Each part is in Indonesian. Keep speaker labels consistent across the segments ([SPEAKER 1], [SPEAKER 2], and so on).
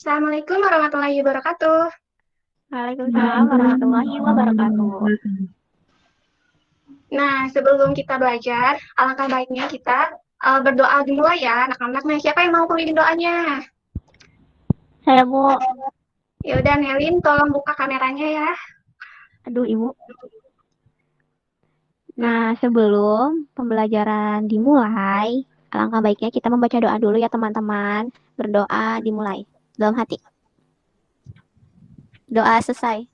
[SPEAKER 1] Assalamualaikum warahmatullahi wabarakatuh.
[SPEAKER 2] Waalaikumsalam warahmatullahi wabarakatuh.
[SPEAKER 1] Nah, sebelum kita belajar, alangkah baiknya kita berdoa dimulai ya, anak-anak. Nah, siapa yang mau pemimpin doanya?
[SPEAKER 2] Saya Bu,
[SPEAKER 1] Ya udah, Nelin, tolong buka kameranya ya.
[SPEAKER 2] aduh Ibu. Nah, sebelum pembelajaran dimulai, alangkah baiknya kita membaca doa dulu ya teman-teman. Berdoa dimulai dalam hati. Doa selesai.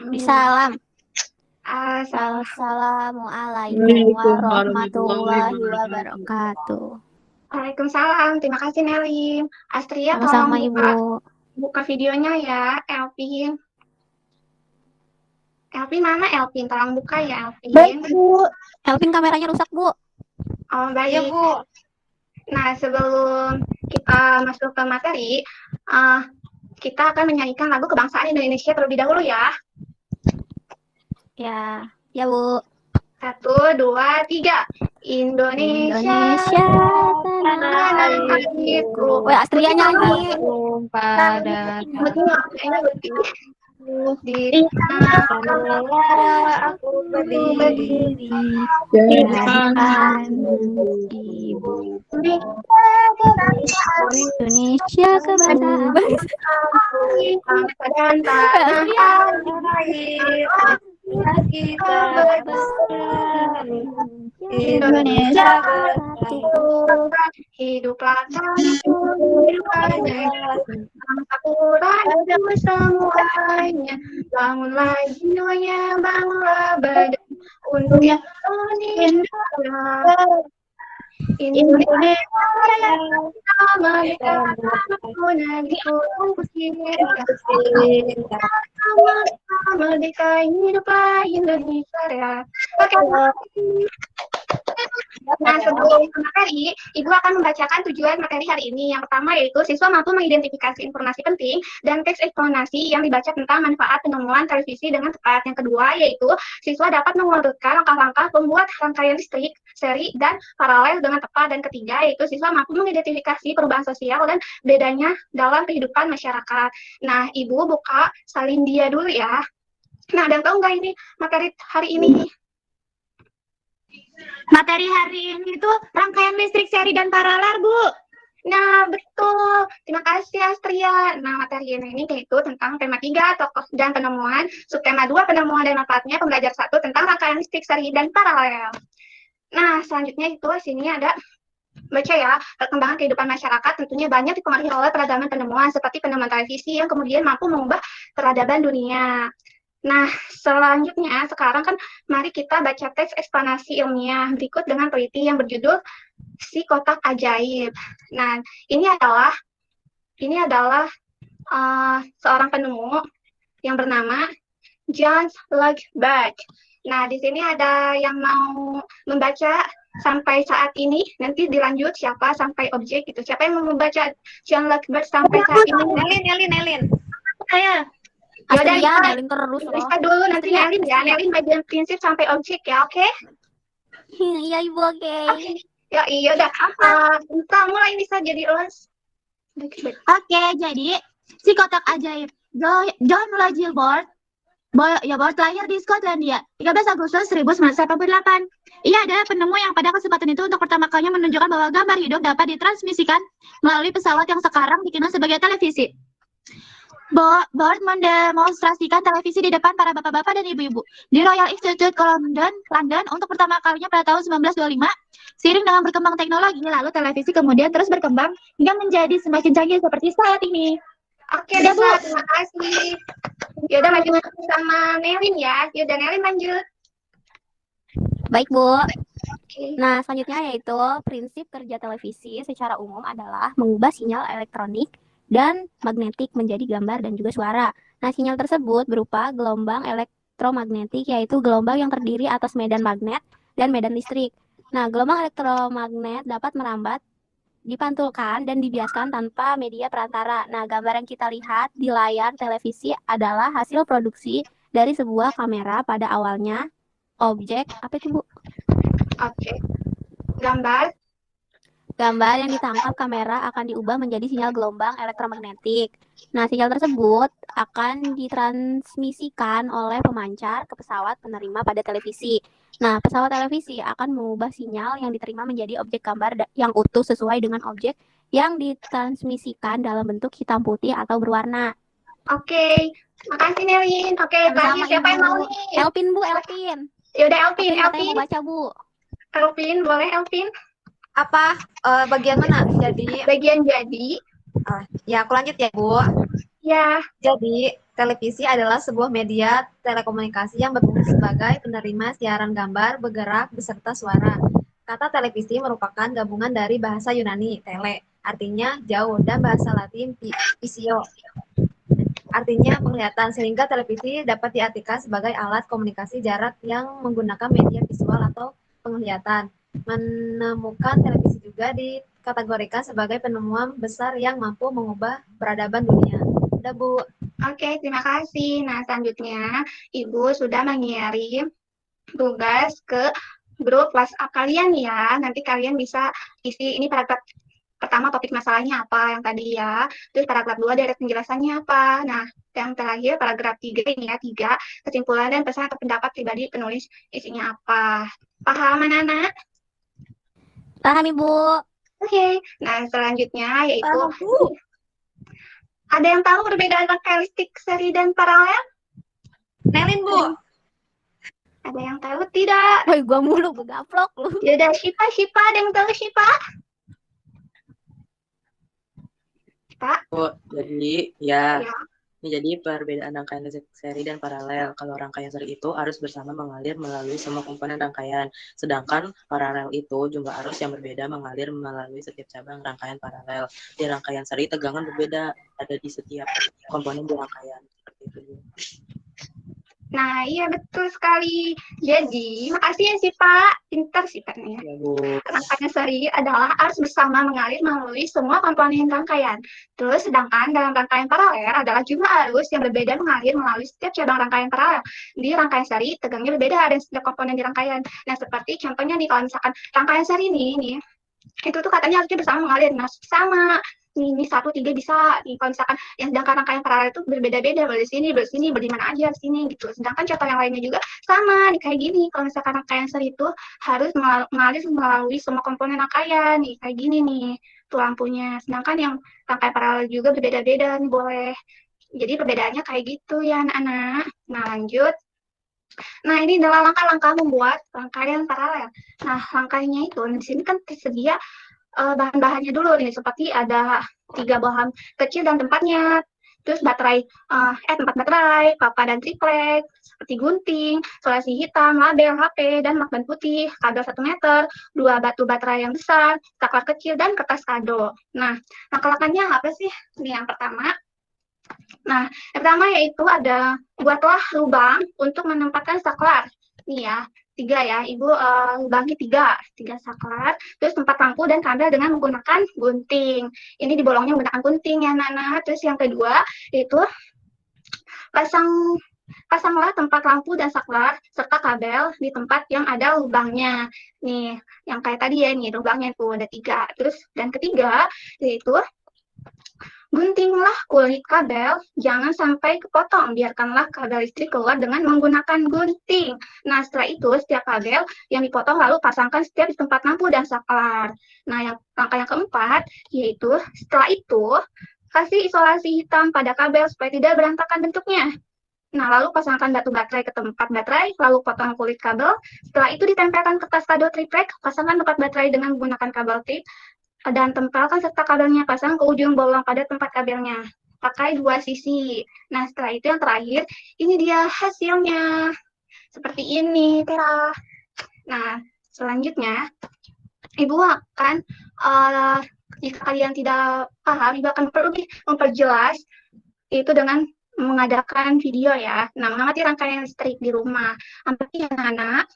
[SPEAKER 2] Bisalam. Assalamualaikum warahmatullahi wabarakatuh.
[SPEAKER 1] Waalaikumsalam. Terima kasih, Nelin. Astria, tolong
[SPEAKER 2] Sama-sama Ibu.
[SPEAKER 1] buka videonya ya, Elvin. Elvin mana Elvin? Tolong buka ya, Elvin.
[SPEAKER 2] Baik Bu. Elvin kameranya rusak Bu.
[SPEAKER 1] Oh, baik.
[SPEAKER 2] Iya Bu.
[SPEAKER 1] Nah, sebelum kita masuk ke materi, kita akan menyanyikan lagu kebangsaan Indonesia terlebih dahulu ya.
[SPEAKER 2] Ya Bu.
[SPEAKER 1] 1, 2, 3. Indonesia tanah airku.
[SPEAKER 2] Wah, Astria nyanyi.
[SPEAKER 1] Pada di tanah aku berdiri.
[SPEAKER 2] Indonesia kebangsaan.
[SPEAKER 1] Dan tanah air kita Indonesia hiduplah Al-Quran semuanya, bangunlah jiwanya, bangunlah badan untuk Indonesia merdeka, hiduplah Indonesia Raya. Nah, sebelum ke materi, Ibu akan membacakan tujuan materi hari ini. Yang pertama yaitu siswa mampu mengidentifikasi informasi penting dan teks eksplanasi yang dibaca tentang manfaat penemuan televisi dengan tepat. Yang kedua yaitu siswa dapat mengurutkan langkah-langkah pembuat rangkaian listrik, seri, dan paralel dengan tepat. Dan ketiga yaitu siswa mampu mengidentifikasi perubahan sosial dan bedanya dalam kehidupan masyarakat. Nah, Ibu buka salin dia dulu ya. Nah, dan tahu nggak ini materi hari ini? Materi hari ini itu rangkaian listrik seri dan paralel, Bu. Nah, betul. Terima kasih, Astria. Nah, materi ini yaitu tentang tema 3, tokoh dan penemuan, subtema 2, penemuan dan manfaatnya, pembelajar 1 tentang rangkaian listrik seri dan paralel. Nah, selanjutnya itu sini ada baca ya, perkembangan kehidupan masyarakat tentunya banyak dipengaruhi oleh peradaban penemuan seperti penemuan televisi yang kemudian mampu mengubah peradaban dunia. Nah, selanjutnya sekarang kan mari kita baca teks eksplanasi ilmiah berikut dengan peneliti yang berjudul Si Kotak Ajaib. Nah, ini adalah seorang penemu yang bernama John Lugberg. Nah, di sini ada yang mau membaca sampai saat ini, nanti dilanjut siapa sampai objek gitu. Siapa yang mau membaca John Lugberg sampai saat ini?
[SPEAKER 2] Nelin.
[SPEAKER 1] Saya.
[SPEAKER 2] Astria, Nelin terus loh.
[SPEAKER 1] Kita dulu nanti Nelin ya. Nelin bagian prinsip sampai objek ya, oke?
[SPEAKER 2] Iya Ibu, oke.
[SPEAKER 1] Ya iya udah. Kita mulai bisa jadi los.
[SPEAKER 3] Oke, jadi si kotak ajaib John Gilbert lahir di Skotlandia 13 Agustus 1988. Ia adalah penemu yang pada kesempatan itu untuk pertama kalinya menunjukkan bahwa gambar hidup dapat ditransmisikan melalui pesawat yang sekarang dikenal sebagai televisi. Bort mendemonstrasikan televisi di depan para bapak-bapak dan ibu-ibu di Royal Institute London untuk pertama kalinya pada tahun 1925. Seiring dengan berkembang teknologi, lalu televisi kemudian terus berkembang hingga menjadi semakin canggih seperti saat ini.
[SPEAKER 1] Oke, deh, Bu. Terima kasih. Yaudah, lanjut sama Nelin ya. Yaudah, Nelin lanjut.
[SPEAKER 2] Baik, Bu.
[SPEAKER 1] Okay.
[SPEAKER 2] Nah, selanjutnya yaitu prinsip kerja televisi secara umum adalah mengubah sinyal elektronik dan magnetik menjadi gambar dan juga suara. Nah, sinyal tersebut berupa gelombang elektromagnetik, yaitu gelombang yang terdiri atas medan magnet dan medan listrik. Nah, gelombang elektromagnet dapat merambat, dipantulkan, dan dibiaskan tanpa media perantara. Nah, gambar yang kita lihat di layar televisi adalah hasil produksi dari sebuah kamera pada awalnya. Objek, apa itu Bu?
[SPEAKER 1] Oke. Gambar
[SPEAKER 2] Gambar yang ditangkap kamera akan diubah menjadi sinyal gelombang elektromagnetik. Nah, sinyal tersebut akan ditransmisikan oleh pemancar ke pesawat penerima pada televisi. Nah, pesawat televisi akan mengubah sinyal yang diterima menjadi objek gambar yang utuh sesuai dengan objek yang ditransmisikan dalam bentuk hitam putih atau berwarna.
[SPEAKER 1] Oke, makasih Nelin. Oke,
[SPEAKER 2] Sama-sama,
[SPEAKER 1] terakhir siapa yang
[SPEAKER 2] Ibu.
[SPEAKER 1] mau nih?
[SPEAKER 2] Elpin, Bu, Elpin.
[SPEAKER 1] Yaudah Elvin,
[SPEAKER 2] Elpin katanya mau baca, Bu.
[SPEAKER 1] Elvin, boleh Elvin?
[SPEAKER 4] Apa bagian mana? Jadi
[SPEAKER 1] Bagian jadi.
[SPEAKER 4] ya aku lanjut ya, Bu.
[SPEAKER 1] Ya,
[SPEAKER 4] Jadi, televisi adalah sebuah media telekomunikasi yang berfungsi sebagai penerima siaran gambar, bergerak, beserta suara. Kata televisi merupakan gabungan dari bahasa Yunani, tele, artinya jauh, dan bahasa Latin, visio, artinya penglihatan, sehingga televisi dapat diartikan sebagai alat komunikasi jarak yang menggunakan media visual atau penglihatan. Menemukan televisi juga dikategorikan sebagai penemuan besar yang mampu mengubah peradaban dunia. Udah, Bu.
[SPEAKER 1] oke, terima kasih. Nah, selanjutnya Ibu sudah mengirim tugas ke grup WhatsApp kalian ya. Nanti kalian bisa isi ini paragraf pertama topik masalahnya apa yang tadi ya. Terus paragraf 2 dari penjelasannya apa. Nah, yang terakhir paragraf 3 ini ya, 3 kesimpulan dan pesan atau pendapat pribadi penulis isinya apa. Paham anak-anak?
[SPEAKER 2] Paham, Ibu.
[SPEAKER 1] Oke. Nah, selanjutnya yaitu
[SPEAKER 4] Paham, Bu.
[SPEAKER 1] ada yang tahu perbedaan rangkaian listrik seri dan paralel?
[SPEAKER 4] Nelin, Bu.
[SPEAKER 1] Ada yang tahu tidak?
[SPEAKER 2] Woi, gua mulu begaplok lu.
[SPEAKER 1] Yaudah, Shipa, ada yang tahu Shipa? Pak?
[SPEAKER 5] Oh, jadi ya,
[SPEAKER 1] Ya.
[SPEAKER 5] ini jadi perbedaan rangkaian listrik seri dan paralel. Kalau rangkaian seri itu arus bersama mengalir melalui semua komponen rangkaian, sedangkan paralel itu jumlah arus yang berbeda mengalir melalui setiap cabang rangkaian paralel. Di rangkaian seri tegangan berbeda ada di setiap komponen di rangkaian. Seperti itu.
[SPEAKER 1] Nah, iya betul sekali. Jadi, makasih ya sih Pak. Pintar sih Pak ya.
[SPEAKER 5] Ya, Bu.
[SPEAKER 1] Rangkaian seri adalah arus bersama mengalir melalui semua komponen rangkaian. Terus, sedangkan dalam rangkaian paralel adalah jumlah arus yang berbeda mengalir melalui setiap cabang rangkaian paralel. Di rangkaian seri, tegangnya berbeda dari setiap komponen di rangkaian. Nah, seperti contohnya nih, kalau misalkan rangkaian seri ini, itu tuh katanya harusnya bersama mengalir. Nah, sama. Ini 1, 3 bisa. Nih, kalau misalkan yang sedangkan rangkaian paralel itu berbeda-beda, dari sini, di mana aja, di sini gitu. Sedangkan contoh yang lainnya juga sama, nih kayak gini. Kalau misalkan rangkaian seri itu harus mengalir melalui semua komponen rangkaian, nih kayak gini nih tuh lampunya. Sedangkan yang rangkaian paralel juga berbeda-beda nih boleh. Jadi perbedaannya kayak gitu ya anak-anak. Nah lanjut. Nah ini adalah langkah-langkah membuat rangkaian paralel. Nah langkahnya itu di sini kan tersedia bahan-bahannya dulu nih, seperti ada 3 bahan kecil dan tempatnya, terus baterai, tempat baterai, papa dan triplek, seperti gunting, isolasi hitam, label HP, dan lakban putih, kabel 1 meter, 2 batu baterai yang besar, saklar kecil, dan kertas kado. Nah, langkah-langkahnya apa sih? Ini yang pertama. Nah, yang pertama yaitu ada buatlah lubang untuk menempatkan saklar. Nih ya, 3 ya, Ibu lubangi 3 saklar, terus tempat lampu dan kabel dengan menggunakan gunting. Ini dibolongnya menggunakan gunting ya Nana. Terus yang kedua yaitu pasanglah tempat lampu dan saklar serta kabel di tempat yang ada lubangnya. Nih, yang kayak tadi ya, nih lubangnya itu ada 3. Terus dan ketiga yaitu guntinglah kulit kabel, jangan sampai kepotong. Biarkanlah kabel listrik keluar dengan menggunakan gunting. Nah, setelah itu, setiap kabel yang dipotong lalu pasangkan setiap di tempat lampu dan saklar. Nah, langkah yang keempat, yaitu setelah itu, kasih isolasi hitam pada kabel supaya tidak berantakan bentuknya. Nah, lalu pasangkan batu baterai ke tempat baterai, lalu potong kulit kabel. Setelah itu ditempelkan kertas kado triplek, pasangkan tempat baterai dengan menggunakan kabel tip, dan tempelkan serta kabelnya pasang ke ujung bolong pada tempat kabelnya. Pakai 2 sisi. Nah, setelah itu yang terakhir, ini dia hasilnya. Seperti ini, Tera. Nah, selanjutnya, Ibu akan, jika kalian tidak paham, Ibu akan perlu memperjelas itu dengan mengadakan video ya. Nah, mengamati rangkaian listrik di rumah. Amati ya, anak-anak.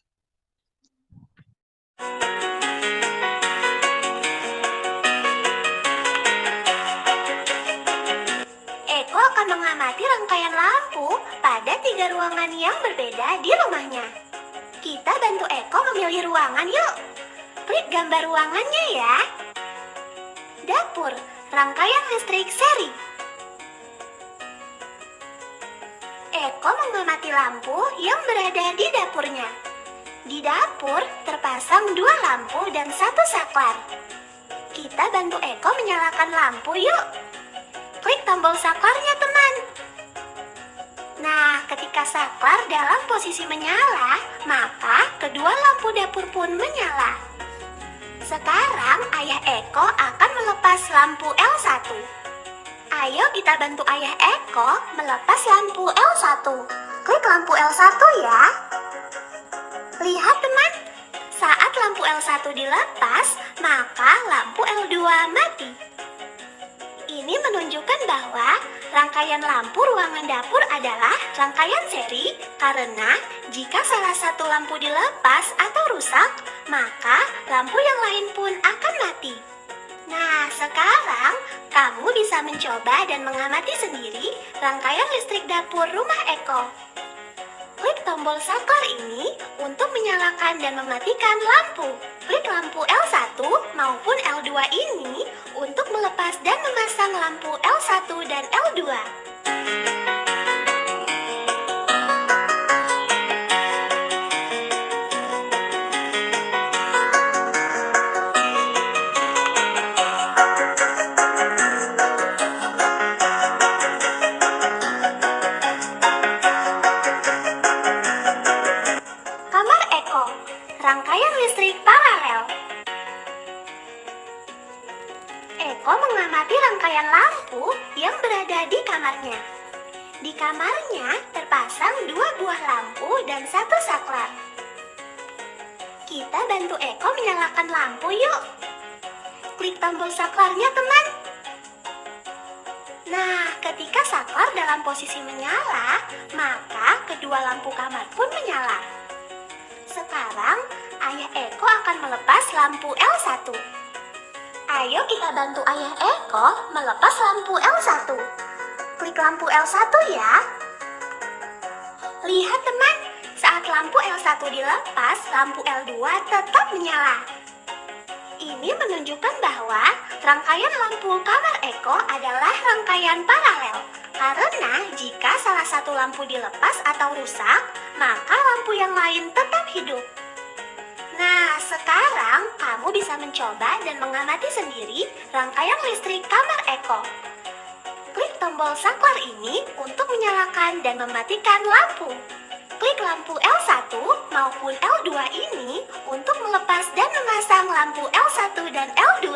[SPEAKER 6] Eko akan mengamati rangkaian lampu pada 3 ruangan yang berbeda di rumahnya. Kita bantu Eko memilih ruangan yuk. Klik gambar ruangannya ya. Dapur, rangkaian listrik seri. Eko mengamati lampu yang berada di dapurnya. Di dapur terpasang 2 lampu dan 1 saklar. Kita bantu Eko menyalakan lampu yuk. Klik tombol saklarnya teman. Nah, ketika saklar dalam posisi menyala, maka kedua lampu dapur pun menyala. Sekarang ayah Eko akan melepas lampu L1. Ayo kita bantu ayah Eko melepas lampu L1. Klik lampu L1 ya. Lihat teman, saat lampu L1 dilepas, maka lampu L2 mati. Ini menunjukkan bahwa rangkaian lampu ruangan dapur adalah rangkaian seri karena jika salah satu lampu dilepas atau rusak, maka lampu yang lain pun akan mati. Nah, sekarang kamu bisa mencoba dan mengamati sendiri rangkaian listrik dapur rumah Eko. Klik tombol saklar ini untuk menyalakan dan mematikan lampu. Klik lampu L1 maupun L2 ini untuk melepas dan memasang lampu L1 dan L2. Kamar Eko, rangkaian listrik paralel. Eko mengamati rangkaian lampu yang berada di kamarnya. Di kamarnya terpasang 2 buah lampu dan 1 saklar. Kita bantu Eko menyalakan lampu yuk. Klik tombol saklarnya teman. Nah, ketika saklar dalam posisi menyala, maka kedua lampu kamar pun menyala. Sekarang, ayah Eko akan melepas lampu L1. Ayo kita bantu ayah Eko melepas lampu L1. Klik lampu L1 ya. Lihat teman, saat lampu L1 dilepas, lampu L2 tetap menyala. Ini menunjukkan bahwa rangkaian lampu kamar Eko adalah rangkaian paralel. Karena jika salah satu lampu dilepas atau rusak, maka lampu yang lain tetap hidup. Nah, sekarang kamu bisa mencoba dan mengamati sendiri rangkaian listrik kamar Eko. Klik tombol saklar ini untuk menyalakan dan mematikan lampu. Klik lampu L1 maupun L2 ini untuk melepas dan memasang lampu L1 dan L2.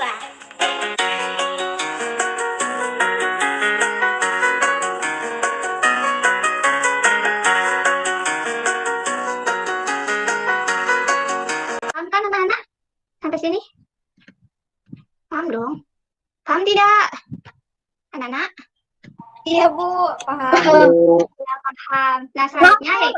[SPEAKER 1] Paham kan anak-anak? Sampai sini? Paham dong? Paham tidak? Anak-anak?
[SPEAKER 4] Iya Bu, paham.
[SPEAKER 1] Ya, paham. Nah, selanjutnya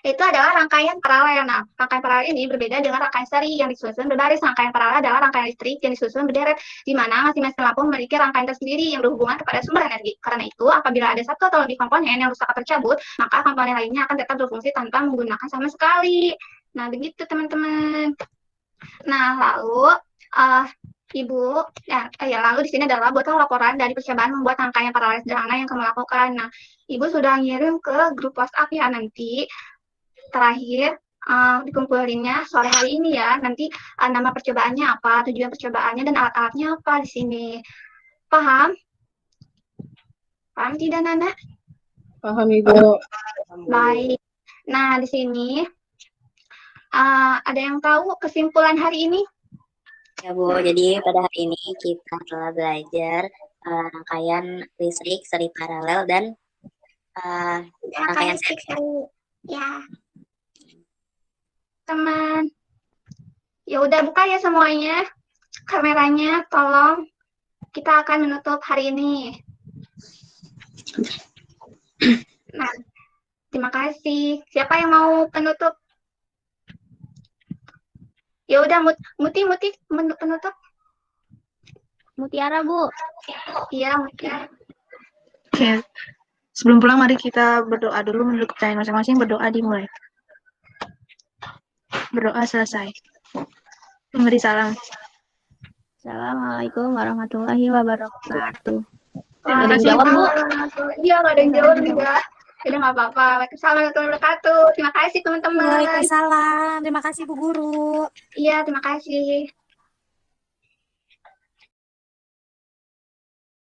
[SPEAKER 1] itu adalah rangkaian paralel. Nah, rangkaian paralel ini berbeda dengan rangkaian seri yang disusun berbaris. Rangkaian paralel adalah rangkaian listrik yang disusun berderet, di mana masing-masing lampu memiliki rangkaian tersendiri yang berhubungan kepada sumber energi. Karena itu, apabila ada satu atau lebih komponen yang rusak atau tercabut, maka komponen lainnya akan tetap berfungsi tanpa menggunakan sama sekali. Nah, begitu teman-teman. Nah, lalu lalu di sini adalah buatlah laporan dari percobaan membuat rangkaian paralel sederhana yang kamu lakukan. Nah, Ibu sudah ngirim ke grup WhatsApp ya, nanti terakhir dikumpulinnya sore hari ini ya. Nanti nama percobaannya apa, tujuan percobaannya, dan alat-alatnya apa di sini. Paham? Paham tidak, Nana?
[SPEAKER 7] Paham Ibu.
[SPEAKER 1] Baik. Nah, di sini ada yang tahu kesimpulan hari ini?
[SPEAKER 8] Ya Bu, jadi pada hari ini kita telah belajar rangkaian listrik seri paralel dan rangkaian seri.
[SPEAKER 1] Ya. Teman. Ya udah buka ya semuanya. Kameranya tolong. Kita akan menutup hari ini. Nah, terima kasih. Siapa yang mau penutup? Ya udah, Muti penutup.
[SPEAKER 2] Mutiara, Bu.
[SPEAKER 1] Iya, Mutiara.
[SPEAKER 7] Oke. Sebelum pulang mari kita berdoa dulu menurut kepercayaan masing-masing. Berdoa dimulai. Berdoa selesai. Memberi salam.
[SPEAKER 2] Assalamualaikum warahmatullahi wabarakatuh.
[SPEAKER 1] Ada
[SPEAKER 2] yang jawab, Bu?
[SPEAKER 1] Iya, nggak ada yang jawab juga. Udah nggak apa-apa. Waalaikumsalam warahmatullahi wabarakatuh. Terima kasih teman-teman.
[SPEAKER 9] Waalaikumsalam. Terima kasih Bu Guru.
[SPEAKER 1] Iya, terima kasih.